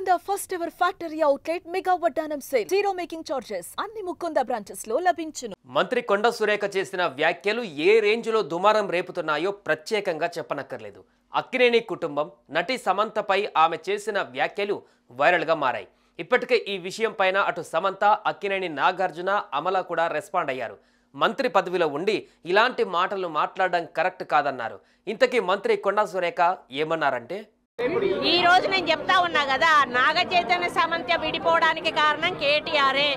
Mukunda first ever factory outlet mega Vaddanam sale. Zero making charges. Anni Mukunda branches lo labinchuను. మంత్రి కొండ సురేఖ చేసిన వ్యాఖ్యలు ఏ రేంజ్లో దుమారం రేపుతున్నాయో ప్రత్యేకంగా చెప్పనక్కర్లేదు. అక్కినేని కుటుంబం నటి సమంతపై ఆమె చేసిన వ్యాఖ్యలు వైరల్గా మారాయి. ఇప్పటికే ఈ విషయం పైన అటు సమంత, అక్కినేని నాగార్జున, అమల కూడా రెస్పాండ్ అయ్యారు. మంత్రి పదవిలో ఉండి ఇలాంటి మాటలు మాట్లాడడం కరెక్ట్ కాదన్నారు. ఇంతకీ మంత్రి కొండ సురేఖ ఏమన్నారంటే, ఈ రోజు నేను చెప్తా ఉన్నా కదా, నాగ చైతన్య సమంత విడిపోవడానికి కారణం కేటీఆరే.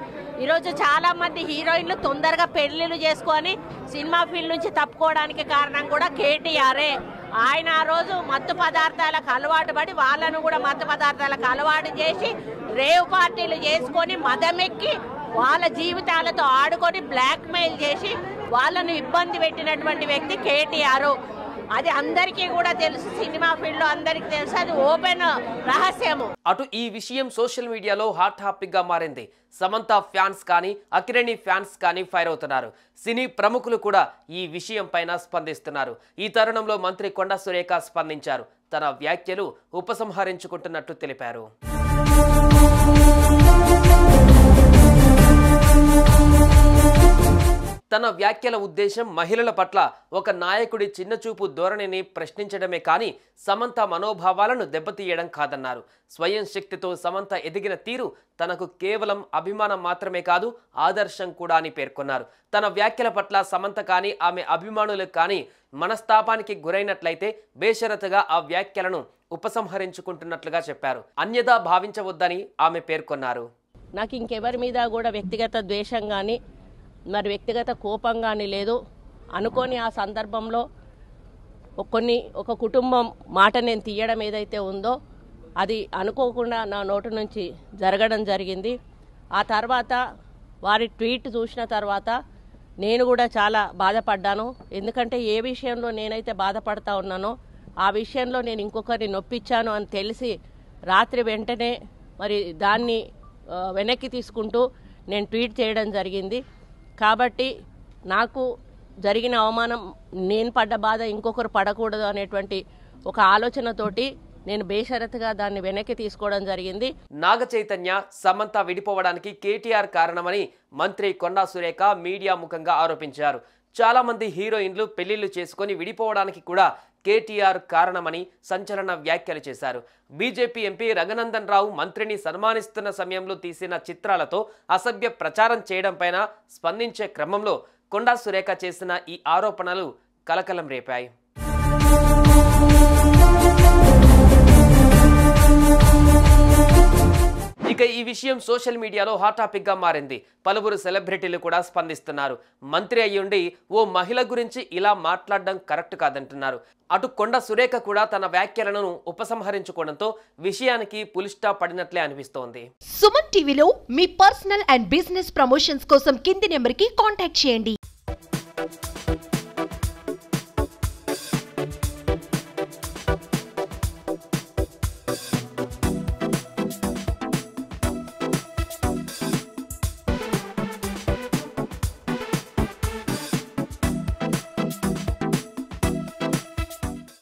ఈరోజు చాలా మంది హీరోయిన్లు తొందరగా పెళ్లిళ్ళు చేసుకొని సినిమా ఫీల్డ్ నుంచి తప్పుకోవడానికి కారణం కూడా కేటీఆరే. ఆయన ఆ రోజు మత్తు పదార్థాలకు అలవాటు పడి వాళ్ళను కూడా మత్తు పదార్థాలకు అలవాటు చేసి రేవ్ పార్టీలు చేసుకొని మదమెక్కి వాళ్ళ జీవితాలతో ఆడుకొని బ్లాక్ మెయిల్ చేసి వాళ్ళను ఇబ్బంది పెట్టినటువంటి వ్యక్తి కేటీఆర్. అది అందరికీ కూడా తెలుసు, సినిమా ఫీల్డ్ లో అందరికీ తెలుసు, అది ఓపెన్ రహస్యము. అటు ఈ విషయం సోషల్ మీడియాలో హాట్ టాపిక్ గా మారింది. సమంత ఫ్యాన్స్ కానీ అక్కినేని ఫ్యాన్స్ కానీ ఫైర్ అవుతున్నారు. సినీ ప్రముఖులు కూడా ఈ విషయం పైన స్పందిస్తున్నారు. ఈ తరుణంలో మంత్రి కొండ సురేఖ స్పందించారు. తన వ్యాఖ్యలు ఉపసంహరించుకుంటున్నట్టు తెలిపారు. తన వ్యాఖ్యల ఉద్దేశం మహిళల పట్ల ఒక నాయకుడి చిన్నచూపు ధోరణిని ప్రశ్నించడమే కానీ సమంత మనోభావాలను దెబ్బతీయడం కాదన్నారు. స్వయం శక్తితో సమంత ఎదిగిన తీరు తనకు కేవలం అభిమానం మాత్రమే కాదు, ఆదర్శం కూడా అని పేర్కొన్నారు. తన వ్యాఖ్యల పట్ల సమంత కానీ ఆమె అభిమానులకు కానీ మనస్తాపానికి గురైనట్లయితే బేషరతుగా ఆ వ్యాఖ్యలను ఉపసంహరించుకుంటున్నట్లుగా చెప్పారు. అన్యదా భావించవద్దని ఆమె పేర్కొన్నారు. నాకు ఇంకెవరి మీద కూడా వ్యక్తిగత ద్వేషం కానీ మరి వ్యక్తిగత కోపం కానీ లేదు. అనుకోని ఆ సందర్భంలో ఒక కుటుంబం మాట నేను తీయడం ఏదైతే ఉందో అది అనుకోకుండా నా నోటి నుంచి జరగడం జరిగింది. ఆ తర్వాత వారి ట్వీట్ చూసిన తర్వాత నేను కూడా చాలా బాధపడ్డాను. ఎందుకంటే ఏ విషయంలో నేనైతే బాధపడతా ఉన్నానో ఆ విషయంలో నేను ఇంకొకరిని నొప్పించాను అని తెలిసి రాత్రి వెంటనే మరి దాన్ని వెనక్కి తీసుకుంటూ నేను ట్వీట్ చేయడం జరిగింది. కాబట్టి నాకు జరిగిన అవమానం, నేను పడ్డ బాధ ఇంకొకరు పడకూడదు అనేటువంటి ఒక ఆలోచనతోటి నేను బేషరతుగా దాన్ని వెనక్కి తీసుకోవడం జరిగింది. నాగ చైతన్య సమంత విడిపోవడానికి కేటీఆర్ కారణమని మంత్రి కొండ సురేఖ మీడియా ముఖంగా ఆరోపించారు. చాలా మంది హీరోయిన్లు పెళ్లిళ్లు చేసుకొని విడిపోవడానికి కూడా కేటీఆర్ కారణమని సంచలన వ్యాఖ్యలు చేశారు. బీజేపీ ఎంపీ రఘునందన్ రావు మంత్రిని సన్మానిస్తున్న సమయంలో తీసిన చిత్రాలతో అసభ్య ప్రచారం చేయడం పైన స్పందించే క్రమంలో కొండ సురేఖ చేసిన ఈ ఆరోపణలు కలకలం రేపాయి. ఇక ఈ విషయం సోషల్ మీడియాలో హాట్ టాపిక్ గా మారింది. పలువురు సెలబ్రిటీలు కూడా స్పందిస్తున్నారు. మంత్రి అయ్యుండి ఓ మహిళ గురించి ఇలా మాట్లాడడం కరెక్ట్ కాదంటున్నారు. అటు కొండ సురేఖ కూడా తన వ్యాఖ్యలను ఉపసంహరించుకోవడంతో విషయానికి పులి స్టాప్ పడినట్లే అనిపిస్తోంది. సుమన్ టీవీలో మీ పర్సనల్ అండ్ బిజినెస్ ప్రమోషన్స్ కోసం కింది నెంబర్కి కాంటాక్ట్ చేయండి.